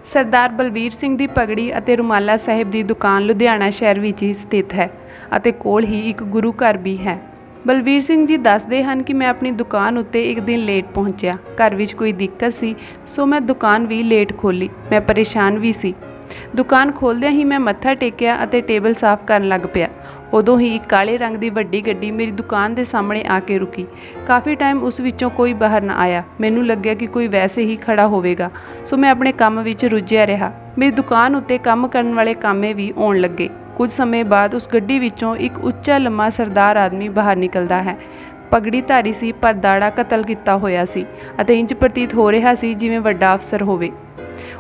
ਸਰਦਾਰ ਬਲਵੀਰ ਸਿੰਘ ਦੀ ਪਗੜੀ ਅਤੇ ਰੁਮਾਲਾ ਸਾਹਿਬ ਦੀ ਦੁਕਾਨ ਲੁਧਿਆਣਾ ਸ਼ਹਿਰ ਵਿੱਚ ਹੀ ਸਥਿਤ ਹੈ ਅਤੇ ਕੋਲ ਹੀ ਇੱਕ ਗੁਰੂ ਘਰ ਵੀ ਹੈ। ਬਲਵੀਰ ਸਿੰਘ ਜੀ ਦੱਸਦੇ ਹਨ ਕਿ ਮੈਂ ਆਪਣੀ ਦੁਕਾਨ ਉੱਤੇ ਇੱਕ ਦਿਨ ਲੇਟ ਪਹੁੰਚਿਆ। ਘਰ ਵਿੱਚ ਕੋਈ ਦਿੱਕਤ ਸੀ, ਸੋ ਮੈਂ ਦੁਕਾਨ ਵੀ ਲੇਟ ਖੋਲ੍ਹੀ। ਮੈਂ ਪਰੇਸ਼ਾਨ ਵੀ ਸੀ। ਦੁਕਾਨ ਖੋਲ੍ਹਦਿਆਂ ਹੀ ਮੈਂ ਮੱਥਾ ਟੇਕਿਆ ਅਤੇ ਟੇਬਲ ਸਾਫ਼ ਕਰਨ ਲੱਗ ਪਿਆ। ਉਦੋਂ ਹੀ ਇੱਕ ਕਾਲੇ ਰੰਗ ਦੀ ਵੱਡੀ ਗੱਡੀ ਮੇਰੀ ਦੁਕਾਨ ਦੇ ਸਾਹਮਣੇ ਆ ਕੇ ਰੁਕੀ। ਕਾਫੀ ਟਾਈਮ ਉਸ ਵਿੱਚੋਂ ਕੋਈ ਬਾਹਰ ਨਾ ਆਇਆ। ਮੈਨੂੰ ਲੱਗਿਆ ਕਿ ਕੋਈ ਵੈਸੇ ਹੀ ਖੜਾ ਹੋਵੇਗਾ, ਸੋ ਮੈਂ ਆਪਣੇ ਕੰਮ ਵਿੱਚ ਰੁੱਝਿਆ ਰਿਹਾ। ਮੇਰੀ ਦੁਕਾਨ ਉੱਤੇ ਕੰਮ ਕਰਨ ਵਾਲੇ ਕਾਮੇ ਵੀ ਆਉਣ ਲੱਗੇ। ਕੁਝ ਸਮੇਂ ਬਾਅਦ ਉਸ ਗੱਡੀ ਵਿੱਚੋਂ ਇੱਕ ਉੱਚਾ ਲੰਮਾ ਸਰਦਾਰ ਆਦਮੀ ਬਾਹਰ ਨਿਕਲਦਾ ਹੈ। ਪਗੜੀ ਧਾਰੀ ਸੀ, ਪਰ ਦਾੜਾ ਕਤਲ ਕੀਤਾ ਹੋਇਆ ਸੀ ਅਤੇ ਇੰਜ ਪ੍ਰਤੀਤ ਹੋ ਰਿਹਾ ਸੀ ਜਿਵੇਂ ਵੱਡਾ ਅਫਸਰ ਹੋਵੇ।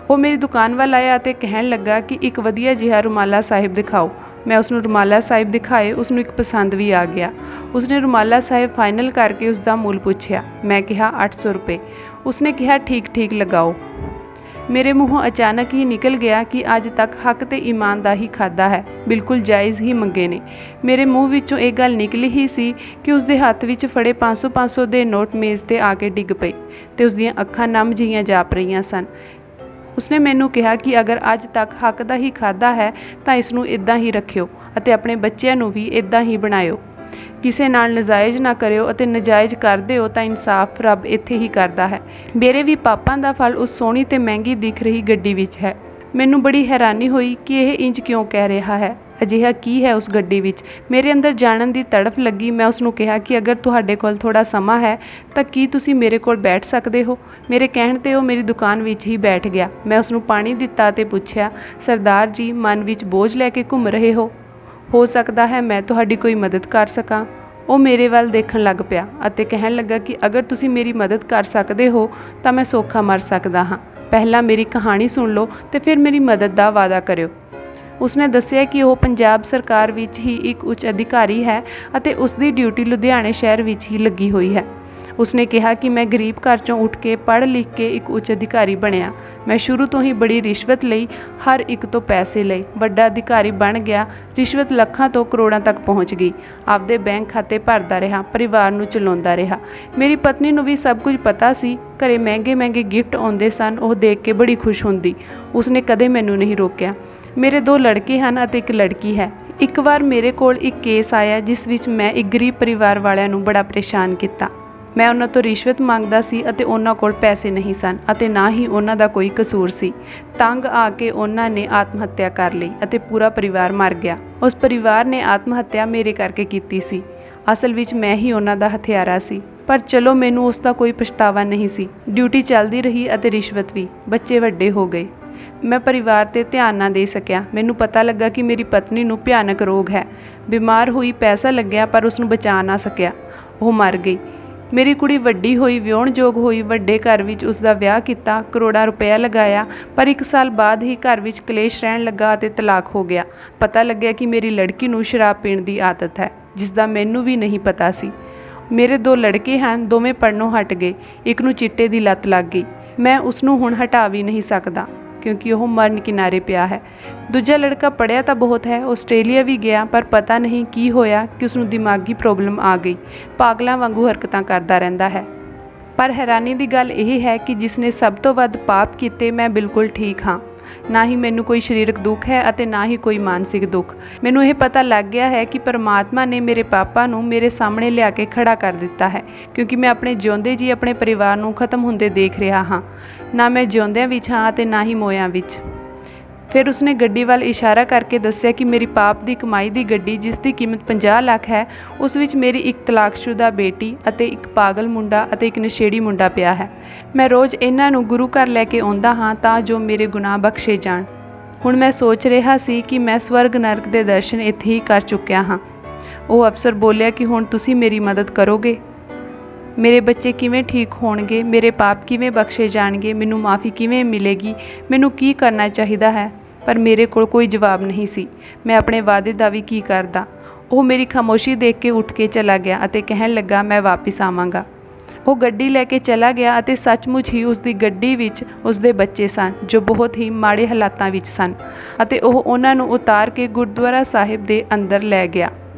ਉਹ ਮੇਰੀ ਦੁਕਾਨ ਵੱਲ ਆਇਆ ਅਤੇ ਕਹਿਣ ਲੱਗਾ ਕਿ ਇੱਕ ਵਧੀਆ ਜਿਹਾ ਰੁਮਾਲਾ ਸਾਹਿਬ ਦਿਖਾਓ। ਮੈਂ ਉਸਨੂੰ ਰੁਮਾਲਾ ਸਾਹਿਬ ਦਿਖਾਏ। ਉਸਨੂੰ ਇੱਕ ਪਸੰਦ ਵੀ ਆ ਗਿਆ। ਉਸਨੇ ਰੁਮਾਲਾ ਸਾਹਿਬ ਫਾਈਨਲ ਕਰਕੇ ਉਸ ਦਾ ਮੁੱਲ ਪੁੱਛਿਆ। ਮੈਂ ਕਿਹਾ 800 ਰੁਪਏ। ਉਸਨੇ ਕਿਹਾ ਠੀਕ ਲਗਾਓ। ਮੇਰੇ ਮੂੰਹੋਂ ਅਚਾਨਕ ਹੀ ਨਿਕਲ ਗਿਆ ਕਿ ਅੱਜ ਤੱਕ ਹੱਕ ਤੇ ਈਮਾਨ ਦਾ ਹੀ ਖਾਦਾ ਹੈ, ਬਿਲਕੁਲ ਜਾਇਜ਼ ਹੀ ਮੰਗੇ ਨੇ। ਮੇਰੇ ਮੂੰਹ ਵਿੱਚੋਂ ਇਹ ਗੱਲ ਨਿਕਲੀ ਹੀ ਸੀ ਕਿ ਉਸਦੇ ਹੱਥ ਵਿੱਚ ਫੜੇ 500 ਦੇ ਨੋਟ ਮੇਜ਼ ਤੇ ਆ ਕੇ ਡਿੱਗ ਪਏ ਤੇ ਉਸਦੀਆਂ ਅੱਖਾਂ ਨਮ ਜਿਹੀਆਂ ਜਾਪ ਰਹੀਆਂ ਸਨ। ਉਸਨੇ ਮੈਨੂੰ ਕਿਹਾ ਕਿ ਅਗਰ ਅੱਜ ਤੱਕ ਹੱਕ ਦਾ ਹੀ ਖਾਦਾ ਹੈ ਤਾਂ ਇਸ ਨੂੰ ਇੱਦਾਂ ਹੀ ਰੱਖਿਓ ਅਤੇ ਆਪਣੇ ਬੱਚਿਆਂ ਨੂੰ ਵੀ ਇੱਦਾਂ ਹੀ ਬਣਾਇਓ। ਕਿਸੇ ਨਾਲ ਨਜਾਇਜ਼ ਨਾ ਕਰਿਓ ਅਤੇ ਨਜਾਇਜ਼ ਕਰਦੇ ਹੋ ਤਾਂ ਇਨਸਾਫ ਰੱਬ ਇੱਥੇ ਹੀ ਕਰਦਾ ਹੈ। ਮੇਰੇ ਵੀ ਪਾਪਾਂ ਦਾ ਫਲ ਉਸ ਸੋਹਣੀ ਤੇ ਮਹਿੰਗੀ ਦਿਖ ਰਹੀ ਗੱਡੀ ਵਿੱਚ ਹੈ। ਮੈਨੂੰ ਬੜੀ ਹੈਰਾਨੀ ਹੋਈ ਕਿ ਇਹ ਇੰਜ ਕਿਉਂ ਕਹਿ ਰਿਹਾ ਹੈ। ਅਜਿਹਾ ਕੀ ਹੈ ਉਸ ਗੱਡੀ ਵਿੱਚ? ਮੇਰੇ ਅੰਦਰ ਜਾਣਨ ਦੀ ਤੜਫ ਲੱਗੀ। ਮੈਂ ਉਸਨੂੰ ਕਿਹਾ ਕਿ ਅਗਰ ਤੁਹਾਡੇ ਕੋਲ ਥੋੜ੍ਹਾ ਸਮਾਂ ਹੈ ਤਾਂ ਕੀ ਤੁਸੀਂ ਮੇਰੇ ਕੋਲ ਬੈਠ ਸਕਦੇ ਹੋ? ਮੇਰੇ ਕਹਿਣ 'ਤੇ ਉਹ ਮੇਰੀ ਦੁਕਾਨ ਵਿੱਚ ਹੀ ਬੈਠ ਗਿਆ। ਮੈਂ ਉਸਨੂੰ ਪਾਣੀ ਦਿੱਤਾ ਅਤੇ ਪੁੱਛਿਆ, ਸਰਦਾਰ ਜੀ, ਮਨ ਵਿੱਚ ਬੋਝ ਲੈ ਕੇ ਘੁੰਮ ਰਹੇ ਹੋ ਸਕਦਾ ਹੈ ਮੈਂ ਤੁਹਾਡੀ ਕੋਈ ਮਦਦ ਕਰ ਸਕਾਂ। ਉਹ ਮੇਰੇ ਵੱਲ ਦੇਖਣ ਲੱਗ ਪਿਆ ਅਤੇ ਕਹਿਣ ਲੱਗਾ ਕਿ ਅਗਰ ਤੁਸੀਂ ਮੇਰੀ ਮਦਦ ਕਰ ਸਕਦੇ ਹੋ ਤਾਂ ਮੈਂ ਸੌਖਾ ਮਰ ਸਕਦਾ ਹਾਂ। ਪਹਿਲਾਂ ਮੇਰੀ ਕਹਾਣੀ ਸੁਣ ਲਓ ਤੇ ਫਿਰ ਮੇਰੀ ਮਦਦ ਦਾ ਵਾਅਦਾ ਕਰਿਓ। ਉਸਨੇ ਦੱਸਿਆ ਕਿ ਉਹ ਪੰਜਾਬ ਸਰਕਾਰ ਵਿੱਚ ਹੀ ਇੱਕ ਉੱਚ ਅਧਿਕਾਰੀ ਹੈ ਅਤੇ ਉਸਦੀ ਡਿਊਟੀ ਲੁਧਿਆਣੇ ਸ਼ਹਿਰ ਵਿੱਚ ਹੀ ਲੱਗੀ ਹੋਈ ਹੈ। ਉਸਨੇ ਕਿਹਾ ਕਿ ਮੈਂ ਗਰੀਬ ਘਰ 'ਚੋਂ ਉੱਠ ਕੇ ਪੜ੍ਹ ਲਿਖ ਕੇ ਇੱਕ ਉੱਚ ਅਧਿਕਾਰੀ ਬਣਿਆ। ਮੈਂ ਸ਼ੁਰੂ ਤੋਂ ਹੀ ਬੜੀ ਰਿਸ਼ਵਤ ਲਈ, ਹਰ ਇੱਕ ਤੋਂ ਪੈਸੇ ਲਏ। ਵੱਡਾ ਅਧਿਕਾਰੀ ਬਣ ਗਿਆ। ਰਿਸ਼ਵਤ ਲੱਖਾਂ ਤੋਂ ਕਰੋੜਾਂ ਤੱਕ ਪਹੁੰਚ ਗਈ। ਆਪਦੇ ਬੈਂਕ ਖਾਤੇ ਭਰਦਾ ਰਿਹਾ, ਪਰਿਵਾਰ ਨੂੰ ਚਲਾਉਂਦਾ ਰਿਹਾ। ਮੇਰੀ ਪਤਨੀ ਨੂੰ ਵੀ ਸਭ ਕੁਝ ਪਤਾ ਸੀ। ਘਰੇ ਮਹਿੰਗੇ ਗਿਫਟ ਆਉਂਦੇ ਸਨ। ਉਹ ਦੇਖ ਕੇ ਬੜੀ ਖੁਸ਼ ਹੁੰਦੀ। ਉਸਨੇ ਕਦੇ ਮੈਨੂੰ ਨਹੀਂ ਰੋਕਿਆ। ਮੇਰੇ 2 ਲੜਕੇ ਹਨ ਅਤੇ ਇੱਕ ਲੜਕੀ ਹੈ। ਇੱਕ ਵਾਰ ਮੇਰੇ ਕੋਲ ਇੱਕ ਕੇਸ ਆਇਆ ਜਿਸ ਵਿੱਚ ਮੈਂ ਇੱਕ ਗਰੀਬ ਪਰਿਵਾਰ ਵਾਲਿਆਂ ਨੂੰ ਬੜਾ ਪਰੇਸ਼ਾਨ ਕੀਤਾ। ਮੈਂ ਉਹਨਾਂ ਤੋਂ ਰਿਸ਼ਵਤ ਮੰਗਦਾ ਸੀ ਅਤੇ ਉਹਨਾਂ ਕੋਲ ਪੈਸੇ ਨਹੀਂ ਸਨ ਅਤੇ ਨਾ ਹੀ ਉਹਨਾਂ ਦਾ ਕੋਈ ਕਸੂਰ ਸੀ। ਤੰਗ ਆ ਕੇ ਉਹਨਾਂ ਨੇ ਆਤਮ ਹੱਤਿਆ ਕਰ ਲਈ ਅਤੇ ਪੂਰਾ ਪਰਿਵਾਰ ਮਰ ਗਿਆ। ਉਸ ਪਰਿਵਾਰ ਨੇ ਆਤਮ ਹੱਤਿਆ ਮੇਰੇ ਕਰਕੇ ਕੀਤੀ ਸੀ। ਅਸਲ ਵਿੱਚ ਮੈਂ ਹੀ ਉਹਨਾਂ ਦਾ ਹਥਿਆਰਾ ਸੀ। ਪਰ ਚਲੋ, ਮੈਨੂੰ ਉਸ ਦਾ ਕੋਈ ਪਛਤਾਵਾ ਨਹੀਂ ਸੀ। ਡਿਊਟੀ ਚੱਲਦੀ ਰਹੀ ਅਤੇ ਰਿਸ਼ਵਤ ਵੀ। ਬੱਚੇ ਵੱਡੇ ਹੋ ਗਏ। ਮੈਂ ਪਰਿਵਾਰ 'ਤੇ ਧਿਆਨ ਨਾ ਦੇ ਸਕਿਆ। ਮੈਨੂੰ ਪਤਾ ਲੱਗਾ ਕਿ ਮੇਰੀ ਪਤਨੀ ਨੂੰ ਭਿਆਨਕ ਰੋਗ ਹੈ। ਬਿਮਾਰ ਹੋਈ, ਪੈਸਾ ਲੱਗਿਆ ਪਰ ਉਸ ਨੂੰ ਬਚਾ ਨਾ ਸਕਿਆ। ਉਹ ਮਰ ਗਈ। ਮੇਰੀ ਕੁੜੀ ਵੱਡੀ ਹੋਈ, ਵਿਆਹੁਣਯੋਗ ਹੋਈ। ਵੱਡੇ ਘਰ ਵਿੱਚ ਉਸ ਦਾ ਵਿਆਹ ਕੀਤਾ, ਕਰੋੜਾਂ ਰੁਪਇਆ ਲਗਾਇਆ। ਪਰ 1 ਸਾਲ ਬਾਅਦ ਹੀ ਘਰ ਵਿੱਚ ਕਲੇਸ਼ ਰਹਿਣ ਲੱਗਾ ਅਤੇ ਤਲਾਕ ਹੋ ਗਿਆ। ਪਤਾ ਲੱਗਿਆ ਕਿ ਮੇਰੀ ਲੜਕੀ ਨੂੰ ਸ਼ਰਾਬ ਪੀਣ ਦੀ ਆਦਤ ਹੈ, ਜਿਸ ਦਾ ਮੈਨੂੰ ਵੀ ਨਹੀਂ ਪਤਾ ਸੀ। ਮੇਰੇ 2 ਲੜਕੇ ਹਨ। ਦੋਵੇਂ ਪੜ੍ਹਨੋਂ ਹਟ ਗਏ। ਇੱਕ ਨੂੰ ਚਿੱਟੇ ਦੀ ਲੱਤ ਲੱਗ ਗਈ। ਮੈਂ ਉਸ ਨੂੰ ਹੁਣ ਹਟਾ ਵੀ ਨਹੀਂ ਸਕਦਾ ਕਿਉਂਕਿ ਉਹ ਮਰਨ ਕਿਨਾਰੇ ਪਿਆ ਹੈ। ਦੂਜਾ ਲੜਕਾ ਪੜ੍ਹਿਆ ਤਾਂ ਬਹੁਤ ਹੈ, ਆਸਟ੍ਰੇਲੀਆ ਵੀ ਗਿਆ, ਪਰ ਪਤਾ ਨਹੀਂ ਕੀ ਹੋਇਆ ਕਿ ਉਸ ਨੂੰ ਦਿਮਾਗੀ ਪ੍ਰੋਬਲਮ ਆ ਗਈ। ਪਾਗਲਾਂ ਵਾਂਗੂ ਹਰਕਤਾਂ ਕਰਦਾ ਰਹਿੰਦਾ ਹੈ। ਪਰ ਹੈਰਾਨੀ ਦੀ ਗੱਲ ਇਹ ਹੈ ਕਿ ਜਿਸ ਨੇ ਸਭ ਤੋਂ ਵੱਧ ਪਾਪ ਕੀਤੇ, ਮੈਂ ਬਿਲਕੁਲ ਠੀਕ ਹਾਂ। ਨਾ ਹੀ ਮੈਨੂੰ ਕੋਈ ਸਰੀਰਕ ਦੁੱਖ ਹੈ ਅਤੇ ਨਾ ਹੀ ਕੋਈ ਮਾਨਸਿਕ ਦੁੱਖ। ਮੈਨੂੰ ਇਹ ਪਤਾ ਲੱਗ ਗਿਆ ਹੈ ਕਿ ਪਰਮਾਤਮਾ ਨੇ ਮੇਰੇ ਪਾਪਾ ਨੂੰ ਮੇਰੇ ਸਾਹਮਣੇ ਲਿਆ ਕੇ ਖੜਾ ਕਰ ਦਿੱਤਾ ਹੈ ਕਿਉਂਕਿ ਮੈਂ ਆਪਣੇ ਜਿਉਂਦੇ ਜੀ ਆਪਣੇ ਪਰਿਵਾਰ ਨੂੰ ਖਤਮ ਹੁੰਦੇ ਦੇਖ ਰਿਹਾ ਹਾਂ। ਨਾ ਮੈਂ ਜਿਉਂਦਿਆਂ ਵਿੱਚ ਹਾਂ ਅਤੇ ਨਾ ਹੀ ਮੋਇਆਂ ਵਿੱਚ। ਫਿਰ ਉਸਨੇ ਗੱਡੀ ਵੱਲ ਇਸ਼ਾਰਾ ਕਰਕੇ ਦੱਸਿਆ ਕਿ ਮੇਰੀ ਪਾਪ ਦੀ ਕਮਾਈ ਦੀ ਗੱਡੀ, ਜਿਸ ਦੀ ਕੀਮਤ 50 ਲੱਖ ਹੈ, ਉਸ ਵਿੱਚ ਮੇਰੀ ਇੱਕ ਤਲਾਕਸ਼ੁਦਾ ਬੇਟੀ ਅਤੇ ਇੱਕ ਪਾਗਲ ਮੁੰਡਾ ਅਤੇ ਇੱਕ ਨਸ਼ੇੜੀ ਮੁੰਡਾ ਪਿਆ ਹੈ। ਮੈਂ ਰੋਜ਼ ਇਹਨਾਂ ਨੂੰ ਗੁਰੂ ਘਰ ਲੈ ਕੇ ਆਉਂਦਾ ਹਾਂ ਤਾਂ ਜੋ ਮੇਰੇ ਗੁਨਾਹ ਬਖਸ਼ੇ ਜਾਣ। ਹੁਣ ਮੈਂ ਸੋਚ ਰਿਹਾ ਸੀ ਕਿ ਮੈਂ ਸਵਰਗ ਨਰਕ ਦੇ ਦਰਸ਼ਨ ਇੱਥੇ ਹੀ ਕਰ ਚੁੱਕਿਆ ਹਾਂ। ਉਹ ਅਫਸਰ ਬੋਲਿਆ ਕਿ ਹੁਣ ਤੁਸੀਂ ਮੇਰੀ ਮਦਦ ਕਰੋਗੇ। ਮੇਰੇ ਬੱਚੇ ਕਿਵੇਂ ਠੀਕ ਹੋਣਗੇ? ਮੇਰੇ ਪਾਪ ਕਿਵੇਂ ਬਖਸ਼ੇ ਜਾਣਗੇ? ਮੈਨੂੰ ਮਾफ़ੀ ਕਿਵੇਂ ਮਿਲੇਗੀ? ਮੈਨੂੰ ਕੀ ਕਰਨਾ ਚਾਹੀਦਾ ਹੈ? ਪਰ ਮੇਰੇ ਕੋਲ ਕੋਈ ਜਵਾਬ ਨਹੀਂ ਸੀ। ਮੈਂ ਆਪਣੇ ਵਾਅਦੇ ਦਾ ਵੀ ਕੀ ਕਰਦਾ? ਉਹ ਮੇਰੀ ਖਾਮੋਸ਼ੀ ਦੇਖ ਕੇ ਉੱਠ ਕੇ ਚਲਾ ਗਿਆ ਅਤੇ ਕਹਿਣ ਲੱਗਾ, ਮੈਂ ਵਾਪਿਸ ਆਵਾਂਗਾ। ਉਹ ਗੱਡੀ ਲੈ ਕੇ ਚਲਾ ਗਿਆ ਅਤੇ ਸੱਚਮੁੱਚ ਹੀ ਉਸ ਦੀ ਗੱਡੀ ਵਿੱਚ ਉਸ ਦੇ ਬੱਚੇ ਸਨ ਜੋ ਬਹੁਤ ਹੀ ਮਾੜੇ ਹਾਲਾਤਾਂ ਵਿੱਚ ਸਨ ਅਤੇ ਉਹ ਉਹਨਾਂ ਨੂੰ ਉਤਾਰ ਕੇ ਗੁਰਦੁਆਰਾ ਸਾਹਿਬ ਦੇ ਅੰਦਰ ਲੈ ਗਿਆ।